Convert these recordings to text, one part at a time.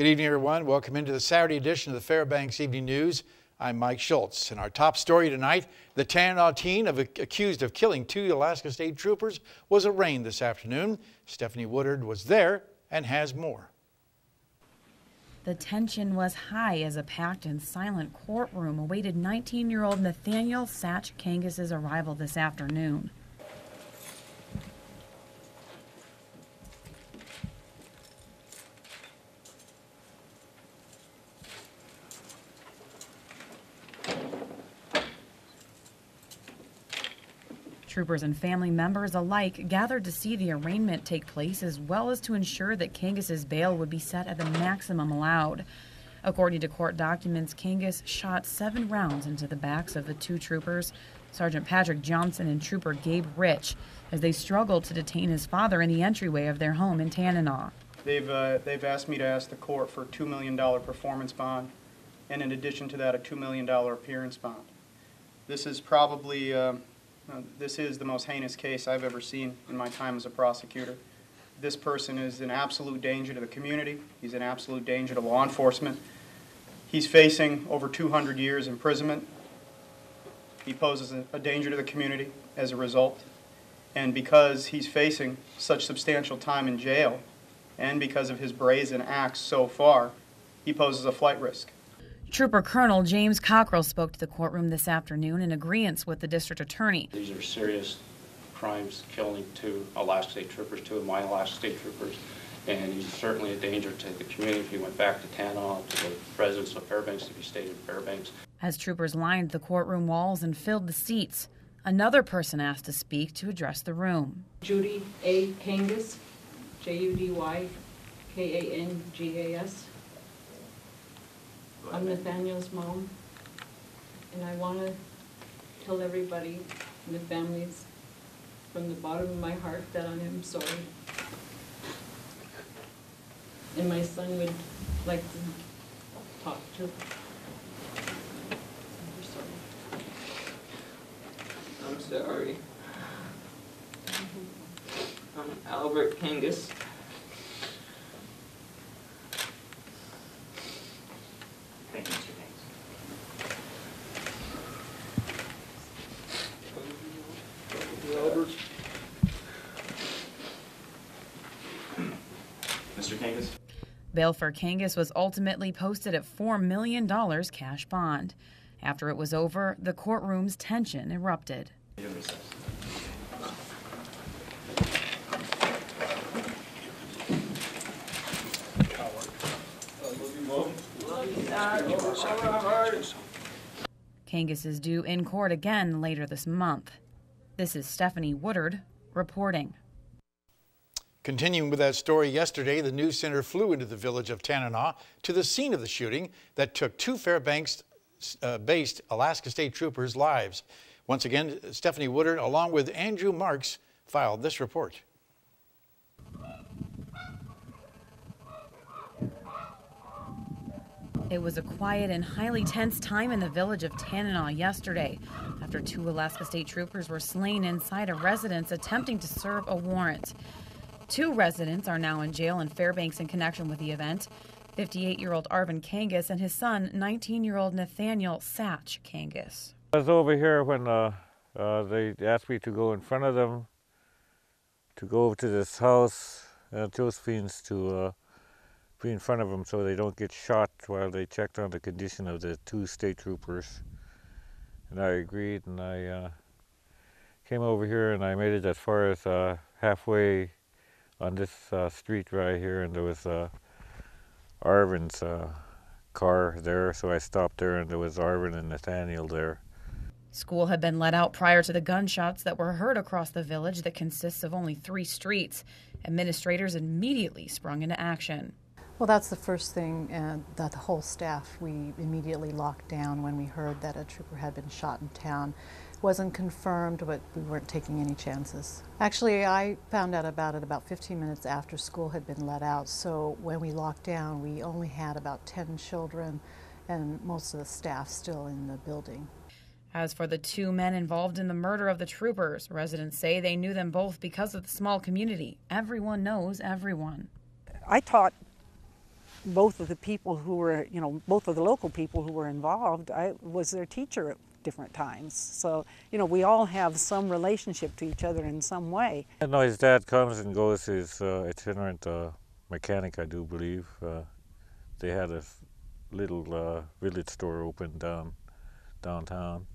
Good evening, everyone. Welcome into the Saturday edition of the Fairbanks Evening News. I'm Mike Schultz. And our top story tonight, the Tanana teen accused of killing 2 Alaska State Troopers was arraigned this afternoon. Stephanie Woodard was there and has more. The tension was high as a packed and silent courtroom awaited 19-year-old Nathaniel Satch Kangis's arrival this afternoon. Troopers and family members alike gathered to see the arraignment take place, as well as to ensure that Kangis's bail would be set at the maximum allowed. According to court documents, Kangis shot 7 rounds into the backs of the 2 troopers, Sergeant Patrick Johnson and Trooper Gabe Rich, as they struggled to detain his father in the entryway of their home in Tanana. They've asked me to ask the court for a $2 million performance bond, and in addition to that, a $2 million appearance bond. This is probably this is the most heinous case I've ever seen in my time as a prosecutor. This person is an absolute danger to the community. He's an absolute danger to law enforcement. He's facing over 200 years imprisonment. He poses a danger to the community as a result. And because he's facing such substantial time in jail, and because of his brazen acts so far, he poses a flight risk. Trooper Colonel James Cockrell spoke to the courtroom this afternoon in agreement with the district attorney. These are serious crimes, killing 2 Alaska State Troopers, 2 of my Alaska State Troopers, and he's certainly a danger to the community if he went back to Tanana, to the residents of Fairbanks, if he stayed in Fairbanks. As troopers lined the courtroom walls and filled the seats, another person asked to speak to address the room. Judy A. Kangas, Judykangas. I'm Nathaniel's mom, and I want to tell everybody and the families from the bottom of my heart that I am sorry. And my son would like to talk to. I'm sorry. I'm Albert Kangas. Thank you, Mr. Kangas. Mr. Kangas. Bail for Kangas was ultimately posted at $4 million cash bond. After it was over, the courtroom's tension erupted. Kangas is due in court again later this month. This is Stephanie Woodard reporting. Continuing with that story, yesterday the news center flew into the village of Tanana to the scene of the shooting that took 2 Fairbanks-based Alaska State Troopers' lives. Once again, Stephanie Woodard, along with Andrew Marks, filed this report. It was a quiet and highly tense time in the village of Tanana yesterday after 2 Alaska State Troopers were slain inside a residence attempting to serve a warrant. 2 residents are now in jail in Fairbanks in connection with the event. 58-year-old Arvin Kangas and his son, 19-year-old Nathaniel Satch Kangas. I was over here when they asked me to go in front of them, to go over to this house, Josephines, to be in front of them so they don't get shot while they checked on the condition of the 2 state troopers. And I agreed, and I came over here and I made it as far as halfway on this street right here, and there was Arvin's car there, so I stopped there and there was Arvin and Nathaniel there. School had been let out prior to the gunshots that were heard across the village that consists of only 3 streets. Administrators immediately sprung into action. Well, that's the first thing that the whole staff, we immediately locked down when we heard that a trooper had been shot in town. It wasn't confirmed, but we weren't taking any chances. Actually, I found out about it about 15 minutes after school had been let out, so when we locked down, we only had about 10 children and most of the staff still in the building. As for the 2 men involved in the murder of the troopers, residents say they knew them both because of the small community. Everyone knows everyone. I taught both of the people who were, both of the local people who were involved, I was their teacher at different times. So, we all have some relationship to each other in some way. I know his dad comes and goes, he's itinerant mechanic, I do believe. They had a little village store open downtown.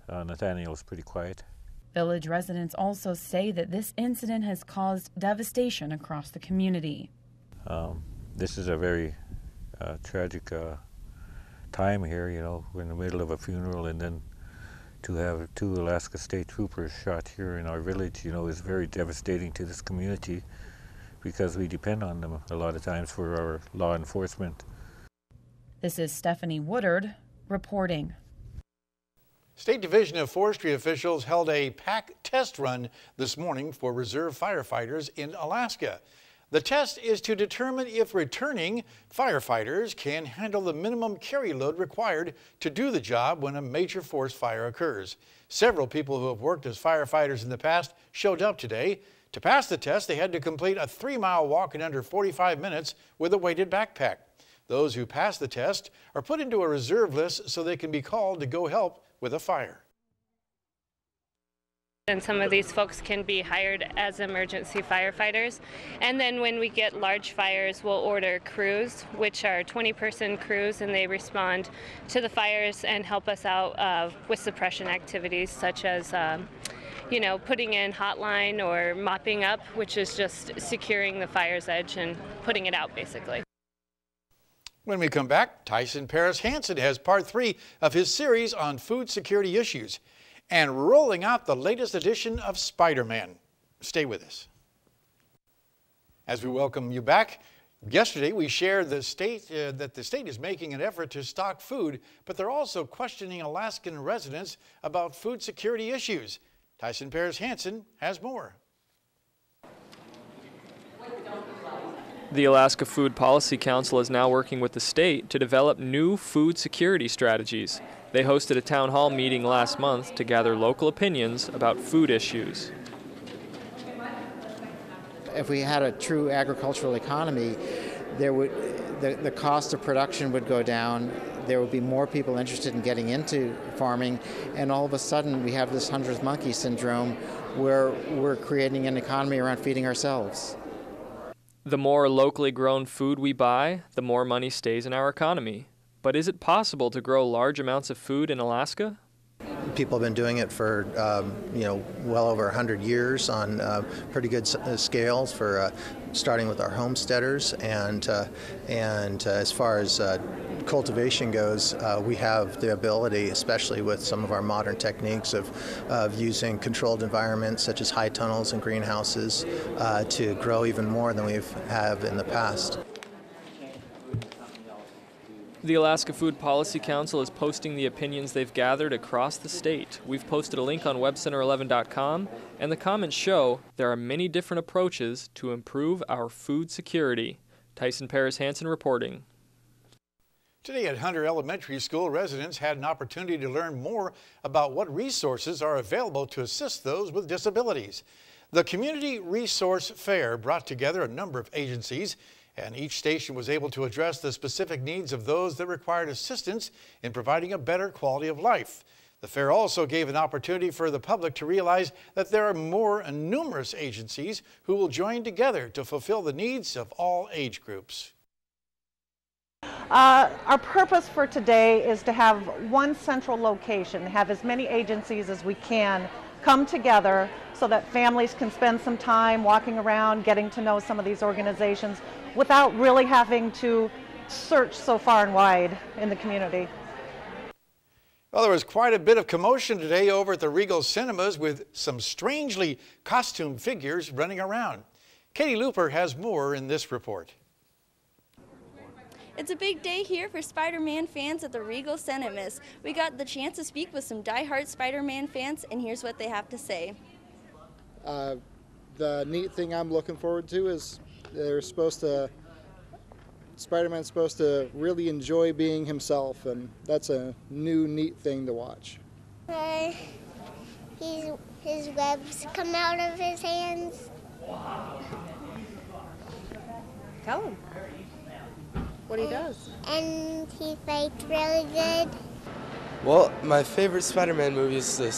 Nathaniel's pretty quiet. Village residents also say that this incident has caused devastation across the community. This is a very tragic time here, we're in the middle of a funeral, and then to have 2 Alaska State Troopers shot here in our village, is very devastating to this community because we depend on them a lot of times for our law enforcement. This is Stephanie Woodard reporting. State Division of Forestry officials held a pack test run this morning for reserve firefighters in Alaska. The test is to determine if returning firefighters can handle the minimum carry load required to do the job when a major forest fire occurs. Several people who have worked as firefighters in the past showed up today. To pass the test, they had to complete a 3-mile walk in under 45 minutes with a weighted backpack. Those who pass the test are put into a reserve list so they can be called to go help with a fire. And some of these folks can be hired as emergency firefighters. And then when we get large fires, we'll order crews, which are 20-person crews, and they respond to the fires and help us out with suppression activities such as putting in hotline or mopping up, which is just securing the fire's edge and putting it out basically. When we come back, Tyson Paris Hansen has part 3 of his series on food security issues and rolling out the latest edition of Spider-Man. Stay with us. As we welcome you back, yesterday we shared that the state is making an effort to stock food, but they're also questioning Alaskan residents about food security issues. Tyson Paris Hansen has more. The Alaska Food Policy Council is now working with the state to develop new food security strategies. They hosted a town hall meeting last month to gather local opinions about food issues. If we had a true agricultural economy, the cost of production would go down. There would be more people interested in getting into farming, and all of a sudden we have this 100th monkey syndrome where we're creating an economy around feeding ourselves. The more locally grown food we buy, the more money stays in our economy. But is it possible to grow large amounts of food in Alaska? People have been doing it for, well over 100 years on pretty good scales for starting with our homesteaders. And as far as cultivation goes, we have the ability, especially with some of our modern techniques of using controlled environments such as high tunnels and greenhouses to grow even more than we've have in the past. The Alaska Food Policy Council is posting the opinions they've gathered across the state. We've posted a link on webcenter11.com, and the comments show there are many different approaches to improve our food security. Tyson Paris Hansen reporting. Today at Hunter Elementary School, residents had an opportunity to learn more about what resources are available to assist those with disabilities. The Community Resource Fair brought together a number of agencies, and each station was able to address the specific needs of those that required assistance in providing a better quality of life. The fair also gave an opportunity for the public to realize that there are more and numerous agencies who will join together to fulfill the needs of all age groups. Our purpose for today is to have one central location, have as many agencies as we can come together so that families can spend some time walking around, getting to know some of these organizations without really having to search so far and wide in the community. Well, there was quite a bit of commotion today over at the Regal Cinemas with some strangely costumed figures running around. Katie Looper has more in this report. It's a big day here for Spider-Man fans at the Regal Cinemas. We got the chance to speak with some die-hard Spider-Man fans, and here's what they have to say. The neat thing I'm looking forward to is Spider-Man's supposed to really enjoy being himself, and that's a new neat thing to watch. His webs come out of his hands. Tell him what he does. And he fights really good. Well, my favorite Spider-Man movie is the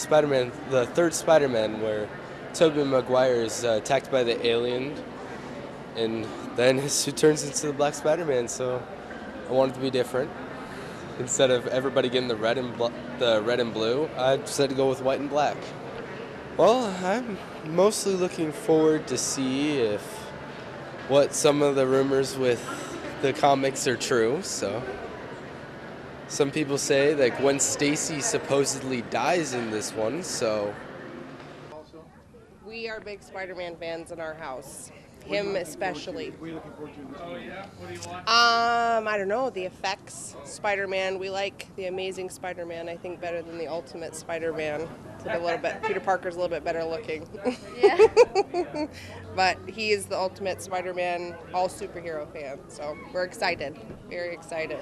third Spider-Man, where Tobey Maguire is attacked by the alien, and then he turns into the Black Spider-Man. So I wanted to be different. Instead of everybody getting the red and blue, I decided to go with white and black. Well, I'm mostly looking forward to see if what some of the rumors with the comics are true. So some people say that Gwen Stacy supposedly dies in this one. So We are big Spider-Man fans in our house. Him especially. What are you looking forward to? Oh yeah, what do you want? I don't know, the effects. Spider-Man, we like the Amazing Spider-Man, I think, better than the Ultimate Spider-Man. It's a little bit, Peter Parker's a little bit better looking. Yeah. But he is the Ultimate Spider-Man, all superhero fan, so we're excited, very excited.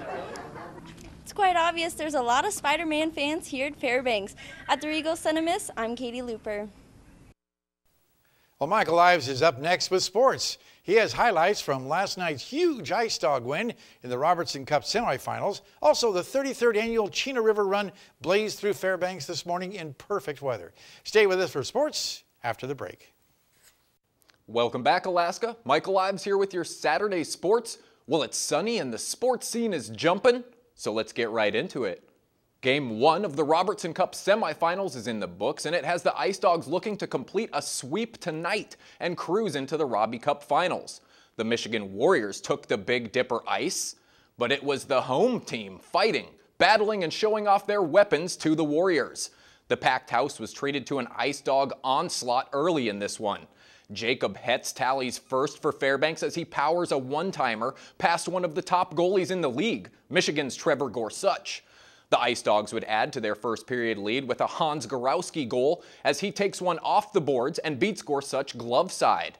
It's quite obvious there's a lot of Spider-Man fans here at Fairbanks. At the Regal Cinemas, I'm Katie Looper. Well, Michael Ives is up next with sports. He has highlights from last night's huge Ice Dog win in the Robertson Cup semifinals. Also, the 33rd annual Chena River Run blazed through Fairbanks this morning in perfect weather. Stay with us for sports after the break. Welcome back, Alaska. Michael Ives here with your Saturday sports. Well, it's sunny and the sports scene is jumping, so let's get right into it. Game 1 of the Robertson Cup semifinals is in the books, and it has the Ice Dogs looking to complete a sweep tonight and cruise into the Robbie Cup finals. The Michigan Warriors took the Big Dipper ice, but it was the home team fighting, battling, and showing off their weapons to the Warriors. The packed house was treated to an Ice Dog onslaught early in this one. Jacob Hetz tallies first for Fairbanks as he powers a one-timer past one of the top goalies in the league, Michigan's Trevor Gorsuch. The Ice Dogs would add to their first period lead with a Hans Gorowski goal as he takes one off the boards and beats Gorsuch glove side.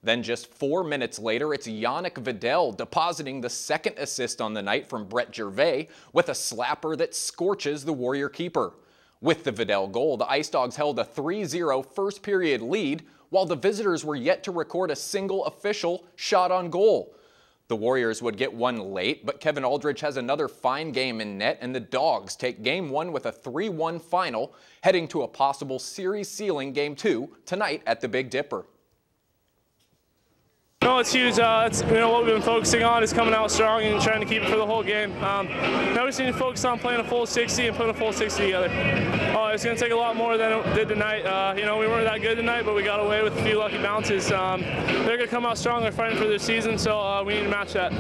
Then just 4 minutes later, it's Yannick Vidal depositing the second assist on the night from Brett Gervais with a slapper that scorches the Warrior keeper. With the Vidal goal, the Ice Dogs held a 3-0 first period lead, while the visitors were yet to record a single official shot on goal. The Warriors would get one late, but Kevin Aldridge has another fine game in net, and the Dogs take Game 1 with a 3-1 final, heading to a possible series-sealing Game 2 tonight at the Big Dipper. No, it's huge. It's, what we've been focusing on is coming out strong and trying to keep it for the whole game. Now we just need to focus on playing a full 60 and putting a full 60 together. It's going to take a lot more than it did tonight. We weren't that good tonight, but we got away with a few lucky bounces. They're going to come out strong. They're fighting for their season, so we need to match that.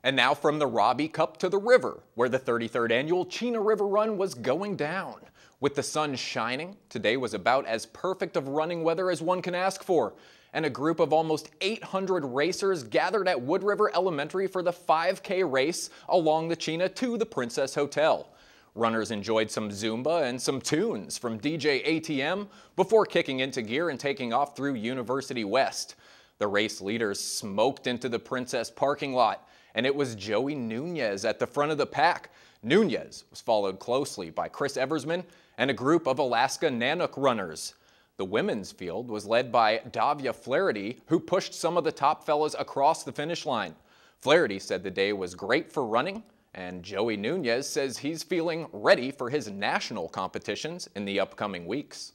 And now from the Robbie Cup to the river, where the 33rd annual Chena River Run was going down. With the sun shining, today was about as perfect of running weather as one can ask for. And a group of almost 800 racers gathered at Wood River Elementary for the 5K race along the Chena to the Princess Hotel. Runners enjoyed some Zumba and some tunes from DJ ATM before kicking into gear and taking off through University West. The race leaders smoked into the Princess parking lot, and it was Joey Nunez at the front of the pack. Nunez was followed closely by Chris Eversman and a group of Alaska Nanook runners. The women's field was led by Davia Flaherty, who pushed some of the top fellas across the finish line. Flaherty said the day was great for running, and Joey Nunez says he's feeling ready for his national competitions in the upcoming weeks.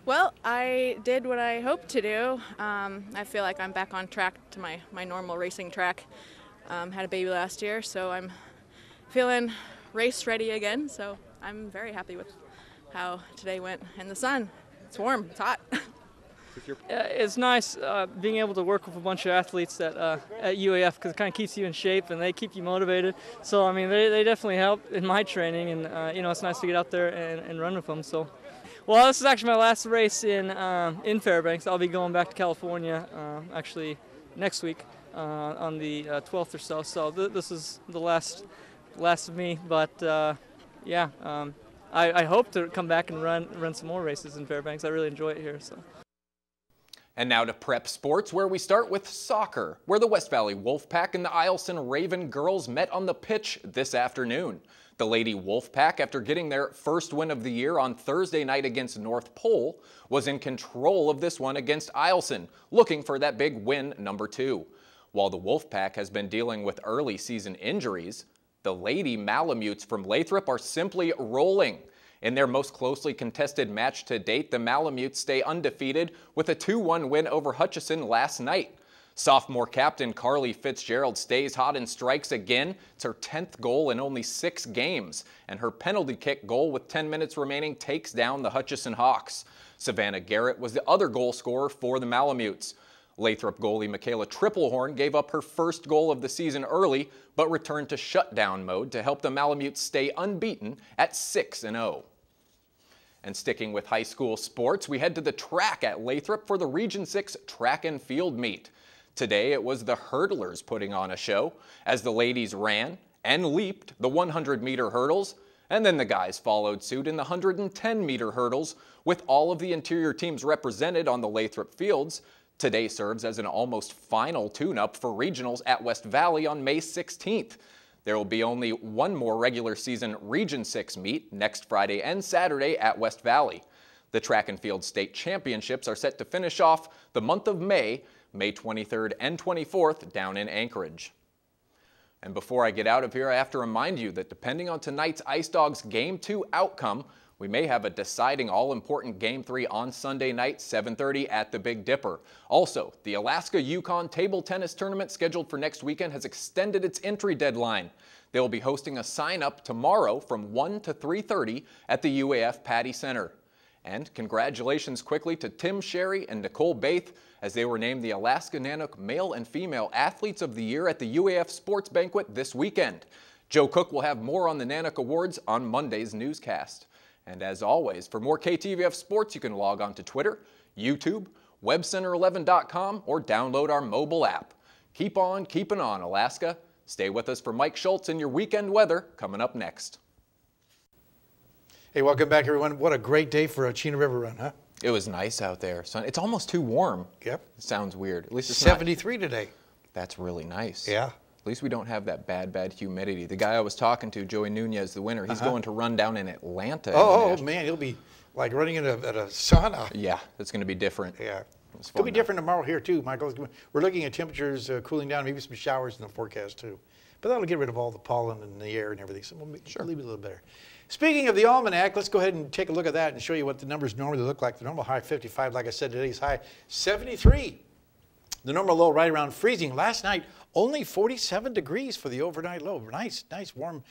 Well, I did what I hoped to do. I feel like I'm back on track to my normal racing track. Had a baby last year, so I'm feeling race ready again, so I'm very happy with how today went in the sun. It's warm, it's hot. It's nice being able to work with a bunch of athletes at UAF because it kind of keeps you in shape and they keep you motivated. So, I mean, they definitely help in my training, and, it's nice to get out there and run with them. So, well, this is actually my last race in Fairbanks. I'll be going back to California actually next week on the 12th or so. So this is the last of me, but I hope to come back and run some more races in Fairbanks. I really enjoy it here. So. And now to prep sports, where we start with soccer, where the West Valley Wolfpack and the Eielson Raven girls met on the pitch this afternoon. The Lady Wolfpack, after getting their first win of the year on Thursday night against North Pole, was in control of this one against Eielson, looking for that big win number 2. While the Wolfpack has been dealing with early season injuries, the Lady Malamutes from Lathrop are simply rolling. In their most closely contested match to date, the Malamutes stay undefeated with a 2-1 win over Hutchison last night. Sophomore captain Carly Fitzgerald stays hot and strikes again. It's her 10th goal in only 6 games, and her penalty kick goal with 10 minutes remaining takes down the Hutchison Hawks. Savannah Garrett was the other goal scorer for the Malamutes. Lathrop goalie Michaela Triplehorn gave up her first goal of the season early, but returned to shutdown mode to help the Malamutes stay unbeaten at 6-0. And sticking with high school sports, we head to the track at Lathrop for the Region 6 track and field meet. Today, it was the hurdlers putting on a show as the ladies ran and leaped the 100-meter hurdles, and then the guys followed suit in the 110-meter hurdles with all of the interior teams represented on the Lathrop fields. Today serves as an almost final tune-up for regionals at West Valley on May 16th. There will be only one more regular season Region 6 meet next Friday and Saturday at West Valley. The track and field state championships are set to finish off the month of May 23rd and 24th down in Anchorage. And before I get out of here, I have to remind you that depending on tonight's Ice Dogs Game 2 outcome, we may have a deciding all-important Game 3 on Sunday night, 7:30 at the Big Dipper. Also, the Alaska-Yukon Table Tennis Tournament scheduled for next weekend has extended its entry deadline. They will be hosting a sign-up tomorrow from 1 to 3:30 at the UAF Patty Center. And congratulations quickly to Tim Sherry and Nicole Baith as they were named the Alaska Nanook Male and Female Athletes of the Year at the UAF Sports Banquet this weekend. Joe Cook will have more on the Nanook Awards on Monday's newscast. And as always, for more KTVF Sports, you can log on to Twitter, YouTube, webcenter11.com, or download our mobile app. Keep on keeping on, Alaska. Stay with us for Mike Schultz and your weekend weather coming up next. Hey, welcome back, everyone. What a great day for a Chena River run, huh? It was nice out there. It's almost too warm. Yep. It sounds weird. At least it's 73 today. That's really nice. Yeah. At least we don't have that bad humidity. The guy I was talking to, Joey Nunez, the winner, he's going to run down in Atlanta. Oh, man, he'll be like running in at a sauna. Yeah, it's going to be different. Yeah. It'll be different tomorrow here, too, Michael. We're looking at temperatures cooling down, maybe some showers in the forecast, too. But that'll get rid of all the pollen in the air and everything, so we'll leave it a little better. Speaking of the almanac, let's go ahead and take a look at that and show you what the numbers normally look like. The normal high 55, like I said, today's high 73. The normal low right around freezing. Last night, only 47 degrees for the overnight low. Nice warm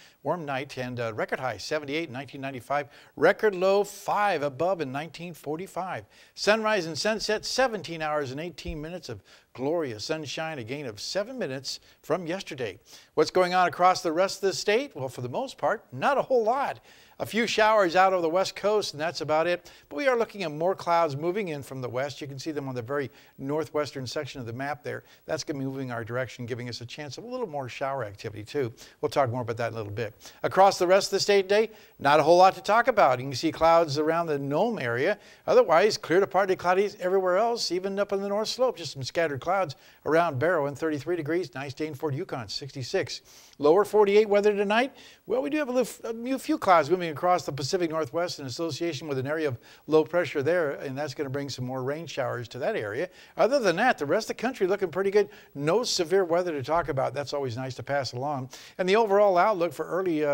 night, and record high 78 in 1995. Record low 5 above in 1945. Sunrise and sunset 17 hours and 18 minutes of glorious sunshine, a gain of 7 minutes from yesterday. What's going on across the rest of the state? Well, for the most part, not a whole lot. A few showers out over the west coast, and that's about it. But we are looking at more clouds moving in from the west. You can see them on the very northwestern section of the map there. That's going to be moving our direction, giving us a chance of a little more shower activity, too. We'll talk more about that in a little bit. Across the rest of the state today, not a whole lot to talk about. You can see clouds around the Nome area. Otherwise, clear to partly cloudy everywhere else, even up on the north slope. Just some scattered clouds around Barrow and 33 degrees. Nice day in Fort Yukon, 66. Lower 48 weather tonight. Well, we do have a few clouds moving across the Pacific Northwest in association with an area of low pressure there, and that's going to bring some more rain showers to that area. Other than that, the rest of the country looking pretty good. No severe weather to talk about. That's always nice to pass along. And the overall outlook for early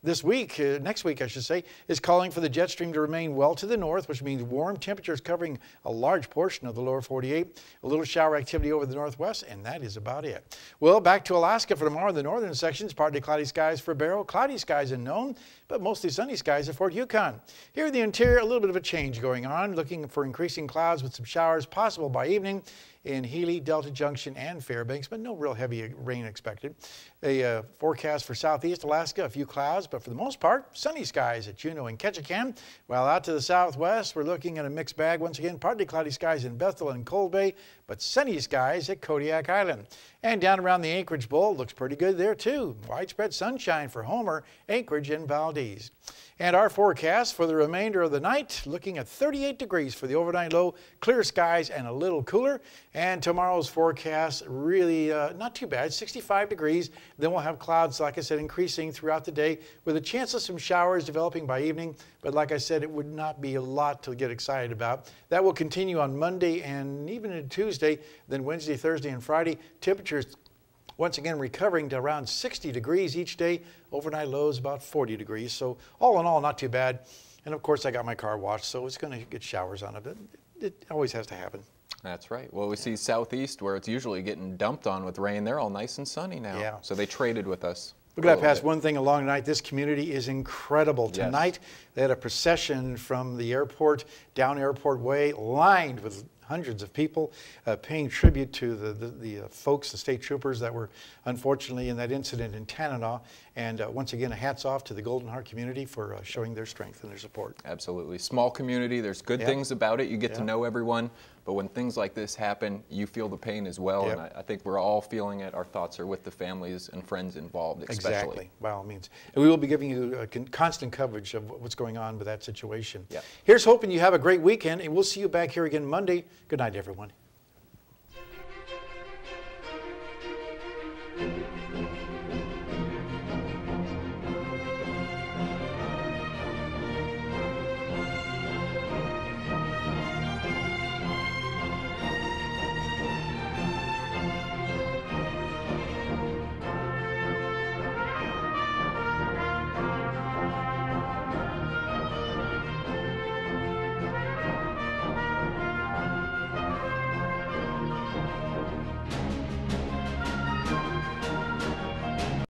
this week, next week I should say, is calling for the jet stream to remain well to the north, which means warm temperatures covering a large portion of the lower 48. A little shower activity over the northwest, and that is about it. Well, back to Alaska for tomorrow. The northern sections, partly cloudy skies for Barrow, cloudy skies in Nome, but mostly sunny skies at Fort Yukon. Here in the interior, a little bit of a change going on, looking for increasing clouds with some showers possible by evening in Healy, Delta Junction, and Fairbanks, but no real heavy rain expected. A forecast for southeast Alaska, a few clouds, but for the most part, sunny skies at Juneau and Ketchikan. While out to the southwest, we're looking at a mixed bag. Once again, partly cloudy skies in Bethel and Cold Bay, but sunny skies at Kodiak Island. And down around the Anchorage Bowl, looks pretty good there too. Widespread sunshine for Homer, Anchorage, and Valdez. And our forecast for the remainder of the night, looking at 38 degrees for the overnight low, clear skies and a little cooler. And tomorrow's forecast, really not too bad, 65 degrees. Then we'll have clouds, like I said, increasing throughout the day with a chance of some showers developing by evening. But like I said, it would not be a lot to get excited about. That will continue on Monday and even into Tuesday. Then Wednesday, Thursday, and Friday, temperatures once again recovering to around 60 degrees each day. Overnight lows about 40 degrees. So all in all, not too bad. And of course, I got my car washed, so it's going to get showers on it. It always has to happen. That's right. Well, we see southeast where it's usually getting dumped on with rain. They're all nice and sunny now. Yeah. So they traded with us. We're going to pass one thing along tonight. This community is incredible. Tonight, they had a procession from the airport down Airport Way, lined with hundreds of people paying tribute to the folks, the state troopers that were unfortunately in that incident in Tanana. And once again, a hats off to the Golden Heart community for showing their strength and their support. Absolutely. Small community. There's good things about it. You get to know everyone. But when things like this happen, you feel the pain as well. And I think we're all feeling it. Our thoughts are with the families and friends involved, especially. Exactly, by all means. And we will be giving you constant coverage of what's going on with that situation. Here's hoping you have a great weekend, and we'll see you back here again Monday. Good night, everyone.